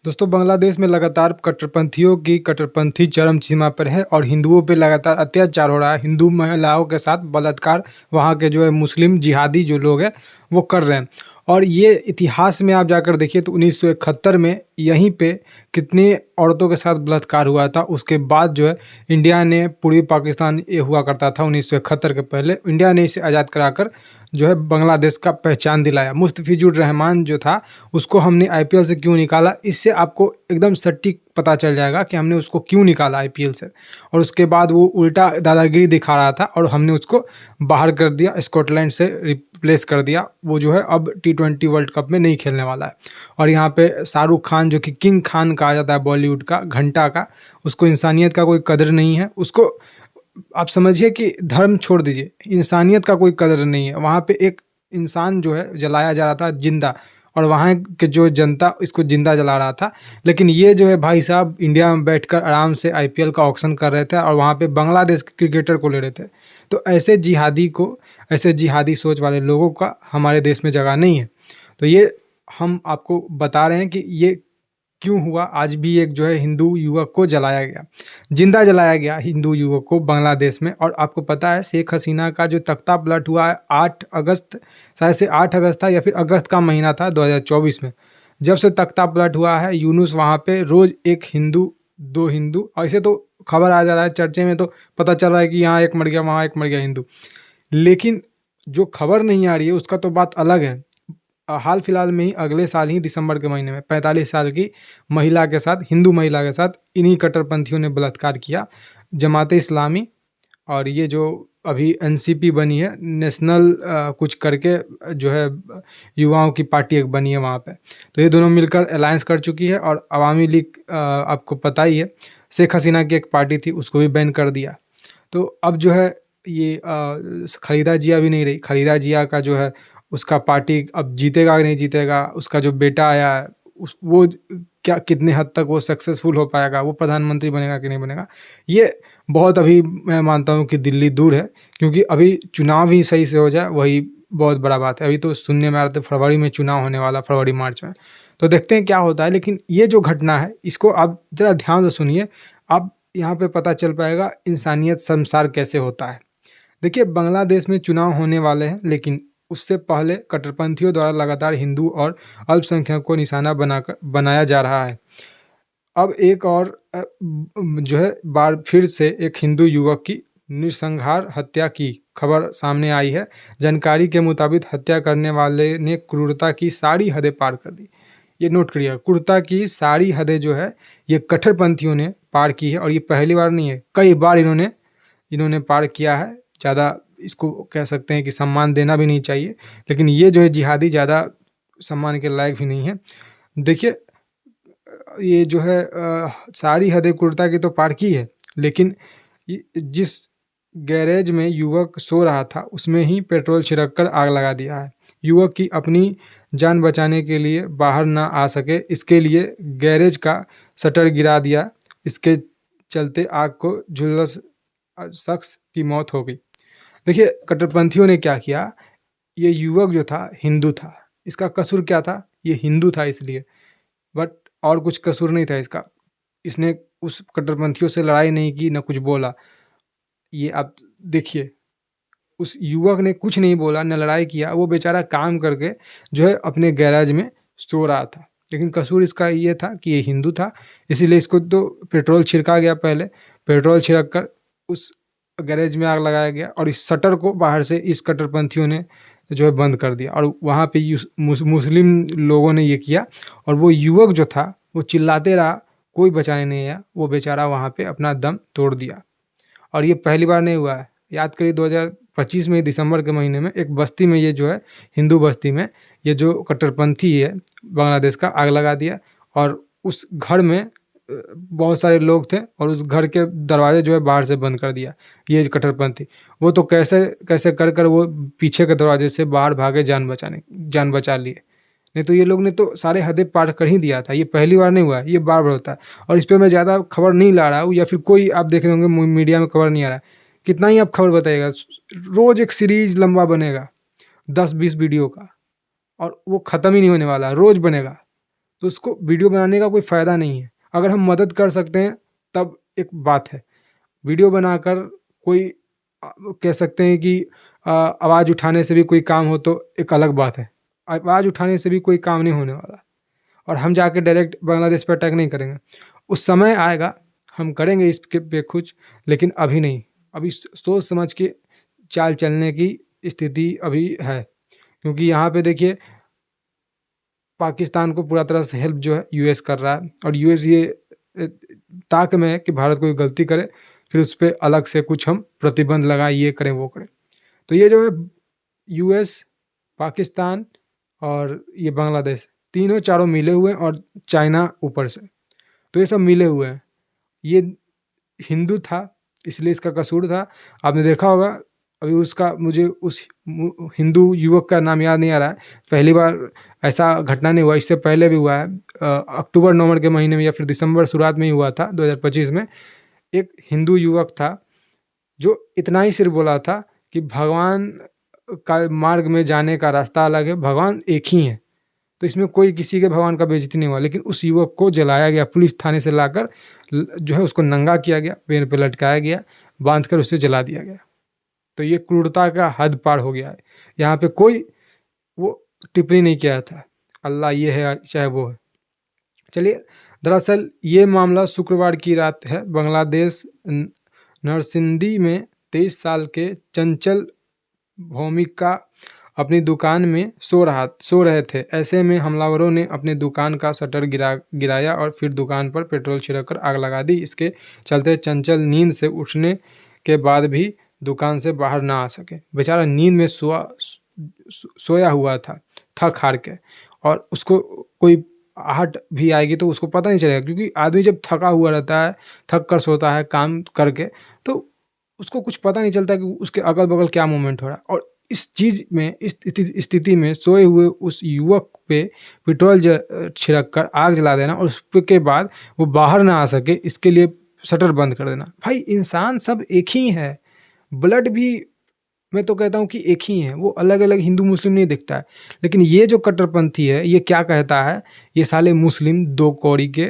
दोस्तों, बांग्लादेश में लगातार कट्टरपंथियों की कट्टरपंथी चरम सीमा पर है और हिंदुओं पे लगातार अत्याचार हो रहा है। हिंदू महिलाओं के साथ बलात्कार वहाँ के जो है मुस्लिम जिहादी जो लोग हैं वो कर रहे हैं। और ये इतिहास में आप जाकर देखिए तो 1971 में यहीं पे कितनी औरतों के साथ बलात्कार हुआ था। उसके बाद जो है इंडिया ने पूर्वी पाकिस्तान ये हुआ करता था 1971 के पहले, इंडिया ने इसे आज़ाद कराकर जो है बांग्लादेश का पहचान दिलाया। मुस्तफिजुर रहमान जो था उसको हमने आईपीएल से क्यों निकाला, इससे आपको एकदम सटीक पता चल जाएगा कि हमने उसको क्यों निकाला आईपीएल से। और उसके बाद वो उल्टा दादागिरी दिखा रहा था और हमने उसको बाहर कर दिया, स्कॉटलैंड से रिप्लेस कर दिया। वो जो है अब T20 वर्ल्ड कप में नहीं खेलने वाला है। और यहाँ पे शाहरुख खान जो कि किंग खान कहा जाता है बॉलीवुड का, घंटा का, उसको इंसानियत का कोई कदर नहीं है। उसको आप समझिए कि धर्म छोड़ दीजिए, इंसानियत का कोई कदर नहीं है। वहाँ पे एक इंसान जो है जलाया जा रहा था जिंदा, और वहाँ के जो जनता इसको जिंदा जला रहा था। लेकिन ये जो है भाई साहब इंडिया में बैठकर आराम से आईपीएल का ऑक्शन कर रहे थे और वहाँ पे बांग्लादेश के क्रिकेटर को ले रहे थे। तो ऐसे जिहादी को, ऐसे जिहादी सोच वाले लोगों का हमारे देश में जगह नहीं है। तो ये हम आपको बता रहे हैं कि ये क्यों हुआ। आज भी एक जो है हिंदू युवक को जलाया गया, जिंदा जलाया गया हिंदू युवक को बांग्लादेश में। और आपको पता है शेख हसीना का जो तख्ता पलट हुआ है 8 अगस्त, शायद से 8 अगस्त था या फिर अगस्त का महीना था 2024 में, जब से तख्ता पलट हुआ है यूनुस वहाँ पे रोज एक हिंदू, दो हिंदू, ऐसे तो खबर आ जा रहा है, चर्चे में तो पता चल रहा है कि यहाँ एक मर गया वहाँ एक मर गया हिंदू। लेकिन जो खबर नहीं आ रही है उसका तो बात अलग है। हाल फिलहाल में ही अगले साल ही दिसंबर के महीने में 45 साल की महिला के साथ, हिंदू महिला के साथ इन्हीं कट्टरपंथियों ने बलात्कार किया। जमाते इस्लामी और ये जो अभी एनसीपी बनी है, नेशनल कुछ करके जो है युवाओं की पार्टी एक बनी है वहाँ पे, तो ये दोनों मिलकर अलायंस कर चुकी है। और अवामी लीग आपको पता ही है, शेख हसीना की एक पार्टी थी उसको भी बैन कर दिया। तो अब जो है ये खालिदा जिया भी नहीं रही। खालिदा जिया का जो है उसका पार्टी अब जीतेगा कि नहीं जीतेगा, उसका जो बेटा आया है वो क्या कितने हद तक वो सक्सेसफुल हो पाएगा, वो प्रधानमंत्री बनेगा कि नहीं बनेगा, ये बहुत अभी मैं मानता हूँ कि दिल्ली दूर है। क्योंकि अभी चुनाव ही सही से हो जाए वही बहुत बड़ा बात है। अभी तो सुनने में आ रहा था फरवरी में चुनाव होने वाला, फरवरी मार्च में, तो देखते हैं क्या होता है। लेकिन ये जो घटना है इसको आप ज़रा ध्यान से सुनिए, आप यहाँ पे पता चल पाएगा इंसानियत शर्मसार कैसे होता है। देखिए, बांग्लादेश में चुनाव होने वाले हैं, लेकिन उससे पहले कट्टरपंथियों द्वारा लगातार हिंदू और अल्पसंख्यकों को निशाना बनाया जा रहा है। अब एक और जो है बार फिर से एक हिंदू युवक की नृशंस हत्या की खबर सामने आई है। जानकारी के मुताबिक हत्या करने वाले ने क्रूरता की सारी हदें पार कर दी। ये नोट करिएगा, क्रूरता की सारी हदें जो है ये कट्टरपंथियों ने पार की है। और ये पहली बार नहीं है, कई बार इन्होंने पार किया है। ज़्यादा इसको कह सकते हैं कि सम्मान देना भी नहीं चाहिए, लेकिन ये जो है जिहादी ज़्यादा सम्मान के लायक भी नहीं है। देखिए, ये जो है सारी हदें क्रूरता की तो पार की है, लेकिन जिस गैरेज में युवक सो रहा था उसमें ही पेट्रोल छिड़क कर आग लगा दिया है। युवक की अपनी जान बचाने के लिए बाहर ना आ सके, इसके लिए गैरेज का शटर गिरा दिया। इसके चलते आग को झुलस शख्स की मौत हो गई। देखिए, कट्टरपंथियों ने क्या किया, ये युवक जो था हिंदू था, इसका कसूर क्या था, ये हिंदू था इसलिए, बट और कुछ कसूर नहीं था इसका। इसने उस कट्टरपंथियों से लड़ाई नहीं की, ना कुछ बोला। ये आप देखिए, उस युवक ने कुछ नहीं बोला, न लड़ाई किया, वो बेचारा काम करके जो है अपने गैराज में सो रहा था। लेकिन कसूर इसका ये था कि ये हिंदू था, इसीलिए इसको तो पेट्रोल छिड़का गया। पहले पेट्रोल छिड़क कर उस गैरेज में आग लगाया गया और इस शटर को बाहर से इस कट्टरपंथियों ने जो है बंद कर दिया। और वहाँ पे मुस्लिम लोगों ने ये किया और वो युवक जो था वो चिल्लाते रहा, कोई बचाने नहीं आया, वो बेचारा वहाँ पे अपना दम तोड़ दिया। और ये पहली बार नहीं हुआ है। याद करिए 2025 में दिसंबर के महीने में एक बस्ती में ये जो है हिंदू बस्ती में ये जो कट्टरपंथी है बांग्लादेश का आग लगा दिया। और उस घर में बहुत सारे लोग थे और उस घर के दरवाजे जो है बाहर से बंद कर दिया ये कट्टरपंथी। वो तो कैसे कैसे कर कर वो पीछे के दरवाजे से बाहर भागे, जान बचा लिए। नहीं तो ये लोग ने तो सारे हदें पार कर ही दिया था। ये पहली बार नहीं हुआ है, ये बार बार होता है। और इस पर मैं ज़्यादा खबर नहीं ला रहा हूँ, या फिर कोई आप देख रहे होंगे मीडिया में खबर नहीं आ रहा है। कितना ही आप खबर बताइएगा, रोज़ एक सीरीज लंबा बनेगा 10-20 वीडियो का, और वो ख़त्म ही नहीं होने वाला, रोज़ बनेगा। तो उसको वीडियो बनाने का कोई फ़ायदा नहीं है। अगर हम मदद कर सकते हैं तब एक बात है, वीडियो बनाकर कोई कह सकते हैं कि आवाज़ उठाने से भी कोई काम हो तो एक अलग बात है। आवाज़ उठाने से भी कोई काम नहीं होने वाला, और हम जाके डायरेक्ट बांग्लादेश पर अटैक नहीं करेंगे। उस समय आएगा हम करेंगे इसके पे कुछ, लेकिन अभी नहीं। अभी सोच समझ के चाल चलने की स्थिति अभी है, क्योंकि यहाँ पे देखिए पाकिस्तान को पूरा तरह से हेल्प जो है यूएस कर रहा है, और यूएस ये ताक में है कि भारत कोई गलती करे फिर उस पर अलग से कुछ हम प्रतिबंध लगाएं, ये करें वो करें। तो ये जो है यूएस, पाकिस्तान और ये बांग्लादेश, तीनों चारों मिले हुए हैं, और चाइना ऊपर से, तो ये सब मिले हुए हैं। ये हिंदू था इसलिए इसका कसूर था। आपने देखा होगा, अभी उसका मुझे उस हिंदू युवक का नाम याद नहीं आ रहा है, पहली बार ऐसा घटना नहीं हुआ, इससे पहले भी हुआ है। अक्टूबर नवंबर के महीने में या फिर दिसंबर शुरुआत में ही हुआ था 2025 में। एक हिंदू युवक था जो इतना ही सिर्फ बोला था कि भगवान का मार्ग में जाने का रास्ता अलग है, भगवान एक ही है। तो इसमें कोई किसी के भगवान का बेइज्जती नहीं हुआ, लेकिन उस युवक को जलाया गया, पुलिस थाने से लाकर जो है उसको नंगा किया गया, पेड़ पे लटकाया गया, बांध कर उसे जला दिया गया। तो ये क्रूरता का हद पार हो गया है। यहाँ पे कोई वो टिप्पणी नहीं किया था, अल्लाह ये है चाहे वो है। चलिए, दरअसल ये मामला शुक्रवार की रात है। बांग्लादेश नरसिंदी में 23 साल के चंचल भौमिका अपनी दुकान में सो रहे थे। ऐसे में हमलावरों ने अपनी दुकान का शटर गिराया और फिर दुकान पर पेट्रोल छिड़ककर आग लगा दी। इसके चलते चंचल नींद से उठने के बाद भी दुकान से बाहर ना आ सके। बेचारा नींद में सोया हुआ था, थक हार के, और उसको कोई आहट भी आएगी तो उसको पता नहीं चलेगा, क्योंकि आदमी जब थका हुआ रहता है, थक कर सोता है काम करके, तो उसको कुछ पता नहीं चलता कि उसके अगल बगल क्या मूवमेंट हो रहा है। और इस चीज़ में, इस स्थिति में सोए हुए उस युवक पे पेट्रोल छिड़क कर आग जला देना, और उसके बाद वो बाहर ना आ सके, इसके लिए शटर बंद कर देना। भाई, इंसान सब एक ही है, ब्लड भी मैं तो कहता हूँ कि एक ही है, वो अलग अलग हिंदू मुस्लिम नहीं दिखता है। लेकिन ये जो कट्टरपंथी है, ये क्या कहता है, ये साले मुस्लिम दो कौड़ी के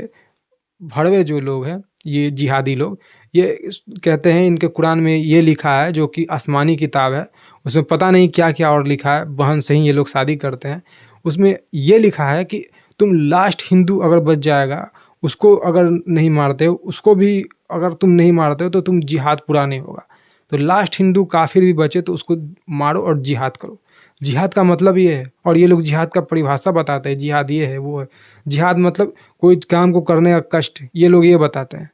भड़वे जो लोग हैं, ये जिहादी लोग, ये कहते हैं इनके कुरान में ये लिखा है, जो कि आसमानी किताब है, उसमें पता नहीं क्या क्या और लिखा है, बहन से ही ये लोग शादी करते हैं। उसमें ये लिखा है कि तुम लास्ट हिंदू अगर बच जाएगा, उसको अगर नहीं मारते हो, उसको भी अगर तुम नहीं मारते हो तो तुम जिहाद पूरा नहीं होगा। तो लास्ट हिंदू काफिर भी बचे तो उसको मारो और जिहाद करो। जिहाद का मतलब ये है, और ये लोग जिहाद का परिभाषा बताते हैं, जिहाद ये है वो है। जिहाद मतलब कोई काम को करने का कष्ट, ये लोग ये बताते हैं।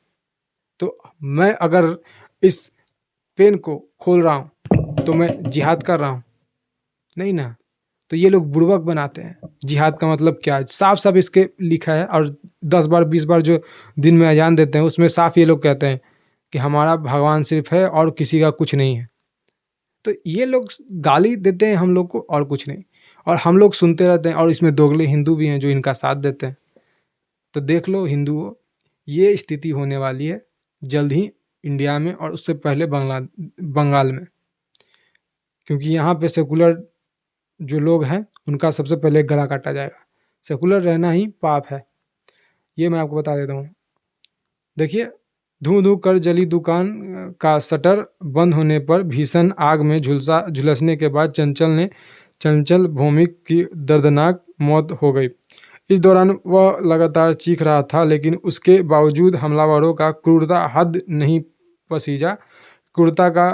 तो मैं अगर इस पेन को खोल रहा हूँ तो मैं जिहाद कर रहा हूँ? नहीं ना। तो ये लोग बुड़बक बनाते हैं। जिहाद का मतलब क्या है, साफ साफ इसके लिखा है, और 10 बार 20 बार जो दिन में अजान देते हैं उसमें साफ ये लोग कहते हैं कि हमारा भगवान सिर्फ है और किसी का कुछ नहीं है। तो ये लोग गाली देते हैं हम लोग को और कुछ नहीं, और हम लोग सुनते रहते हैं, और इसमें दोगले हिंदू भी हैं जो इनका साथ देते हैं। तो देख लो हिंदुओं, ये स्थिति होने वाली है जल्द ही इंडिया में, और उससे पहले बंगाल में, क्योंकि यहाँ पे सेकुलर जो लोग हैं उनका सबसे पहले गला काटा जाएगा। सेकुलर रहना ही पाप है, ये मैं आपको बता देता हूँ। देखिए, धू धू कर जली दुकान का शटर बंद होने पर भीषण आग में झुलसने के बाद चंचल भौमिक की दर्दनाक मौत हो गई। इस दौरान वह लगातार चीख रहा था, लेकिन उसके बावजूद हमलावरों का क्रूरता हद नहीं पसीजा। क्रूरता का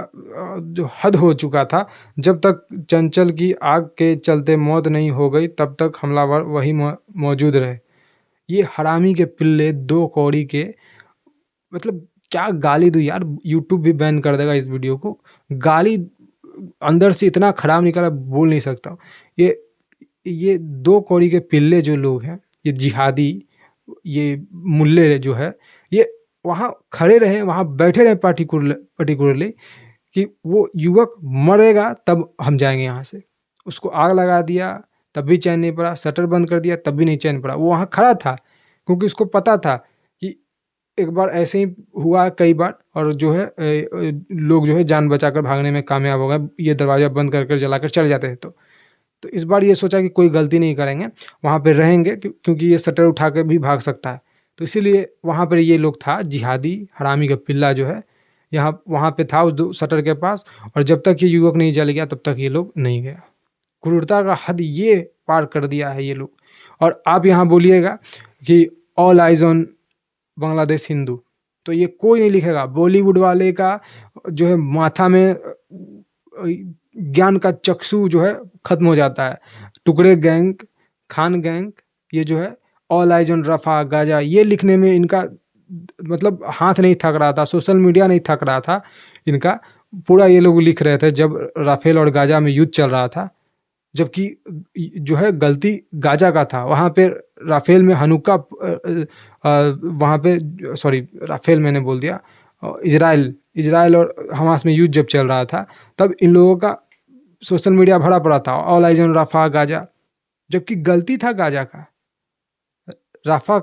जो हद हो चुका था। जब तक चंचल की आग के चलते मौत नहीं हो गई तब तक हमलावर वही मौजूद रहे। ये हरामी के पिल्ले दो कौड़ी के, मतलब क्या गाली दूं यार, यूट्यूब भी बैन कर देगा इस वीडियो को। गाली अंदर से इतना खराब निकला, बोल नहीं सकता। ये दो कौड़ी के पिल्ले जो लोग हैं, ये जिहादी, ये मुल्ले जो है, ये वहाँ खड़े रहे, वहाँ बैठे रहे पर्टिकुलरली कि वो युवक मरेगा तब हम जाएंगे यहाँ से। उसको आग लगा दिया तब भी चैन नहीं पड़ा, शटर बंद कर दिया तब भी नहीं चैन पड़ा। वो वहाँ खड़ा था क्योंकि उसको पता था कि एक बार ऐसे ही हुआ कई बार, और जो है लोग जो है जान बचाकर भागने में कामयाब हो गए, ये दरवाज़ा बंद कर जलाकर चले जाते हैं। तो तो इस बार ये सोचा कि कोई गलती नहीं करेंगे, वहाँ पे रहेंगे क्योंकि ये शटर उठा के भी भाग सकता है। तो इसीलिए वहाँ पर ये लोग था, जिहादी हरामी का पिल्ला जो है यहाँ वहाँ पे था उस शटर के पास, और जब तक ये युवक नहीं जल गया तब तक ये लोग नहीं गया। क्रूरता का हद ये पार कर दिया है ये लोग। और आप यहाँ बोलिएगा कि all eyes on Bangladesh Hindu, तो ये कोई नहीं लिखेगा। बॉलीवुड वाले का जो है माथा में ज्ञान का चक्षु जो है खत्म हो जाता है। टुकड़े गैंग, खान गैंग, ये जो है ऑल आइज ऑन रफा गाजा, ये लिखने में इनका मतलब हाथ नहीं थक रहा था, सोशल मीडिया नहीं थक रहा था इनका। पूरा ये लोग लिख रहे थे जब राफेल और गाजा में युद्ध चल रहा था, जबकि जो है गलती गाजा का था। वहाँ पे राफेल में हनुक्का, वहाँ पे सॉरी राफेल मैंने बोल दिया, इजराइल और हमास में युद्ध जब चल रहा था तब इन लोगों का सोशल मीडिया भरा पड़ा था all eyes on Rafah Gaza, जबकि गलती था गाजा का। राफा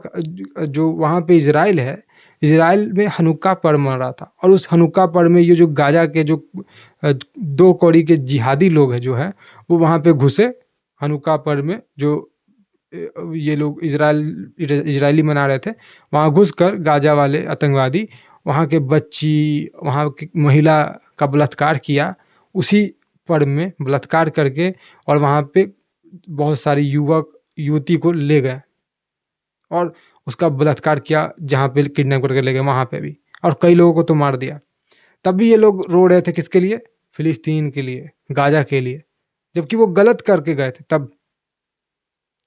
जो वहाँ पे इजराइल है, इजराइल में हनुक्का पर्व मन रहा था, और उस हनुक्का पर्व में ये जो गाजा के जो 2 कौड़ी के जिहादी लोग हैं जो है वो वहाँ पे घुसे हनुक्का पर्व में, जो ये लोग इजरायली मना रहे थे, वहाँ घुस कर गाजा वाले आतंकवादी वहाँ के बच्ची, वहाँ की महिला का बलात्कार किया। उसी पर्व में बलात्कार करके और वहाँ पे बहुत सारी युवक युवती को ले गए और उसका बलात्कार किया, जहाँ पे किडनैप करके ले गए वहाँ पे भी, और कई लोगों को तो मार दिया। तब भी ये लोग रो रहे थे किसके लिए? फिलिस्तीन के लिए, गाजा के लिए, जबकि वो गलत करके गए थे। तब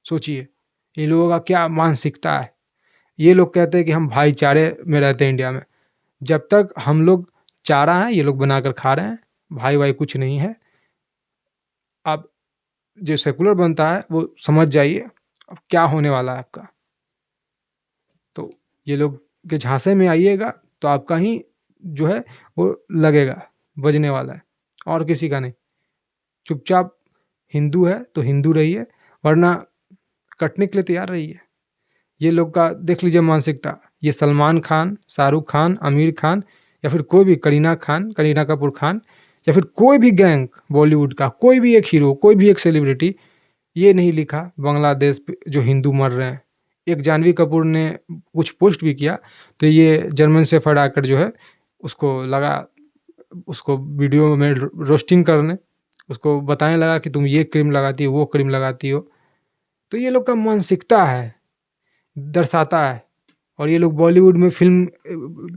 सोचिए इन लोगों का क्या मानसिकता है। ये लोग कहते हैं कि हम भाईचारे में रहते हैं इंडिया में, जब तक हम लोग चारा हैं ये लोग बनाकर खा रहे हैं, भाई भाई कुछ नहीं है। आप जो सेकुलर बनता है वो समझ जाइए अब क्या होने वाला है आपका। तो ये लोग के झांसे में आइएगा तो आपका ही जो है वो लगेगा, बजने वाला है, और किसी का नहीं। चुपचाप हिंदू है तो हिंदू रहिए, वरना कटने के लिए तैयार रहिए। ये लोग का देख लीजिए मानसिकता, ये सलमान खान, शाहरुख खान, आमिर खान, या फिर कोई भी करीना खान, करीना कपूर खान, या फिर कोई भी गैंग बॉलीवुड का, कोई भी एक हीरो, कोई भी एक सेलिब्रिटी, ये नहीं लिखा बांग्लादेश पे जो हिंदू मर रहे हैं। एक जानवी कपूर ने कुछ पोस्ट भी किया तो ये जर्मन से आकर जो है उसको लगा, उसको वीडियो में रोस्टिंग करने, उसको बताने लगा कि तुम ये क्रीम लगाती हो, वो क्रीम लगाती हो। तो ये लोग का मानसिकता है, दर्शाता है। और ये लोग बॉलीवुड में फिल्म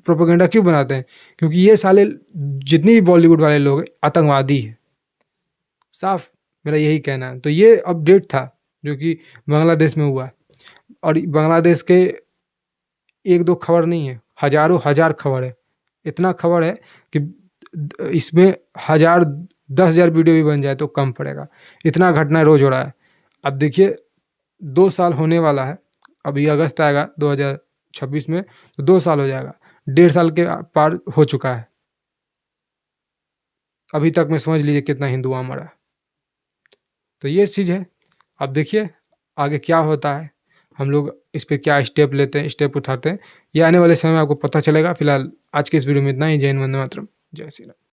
प्रोपेगेंडा क्यों बनाते हैं? क्योंकि ये साले जितनी भी बॉलीवुड वाले लोग हैं आतंकवादी है, साफ मेरा यही कहना है। तो ये अपडेट था जो कि बांग्लादेश में हुआ, और बांग्लादेश के 1-2 खबर नहीं है, हजारों हजार खबर है। इतना खबर है कि इसमें 1000 वीडियो भी बन जाए तो कम पड़ेगा, इतना घटना रोज हो रहा है। अब देखिए 2 साल होने वाला है, अभी अगस्त आएगा 2026 में, तो 2 साल हो जाएगा, 1.5 साल के पार हो चुका है। अभी तक में समझ लीजिए कितना हिंदू वहाँ मरा। तो ये चीज़ है। अब देखिए आगे क्या होता है, हम लोग इस पे क्या स्टेप लेते हैं, स्टेप उठाते हैं, ये आने वाले समय में आपको पता चलेगा। फिलहाल आज के इस वीडियो में इतना ही। जय हिंद, वंदे मातरम, जय श्री राम।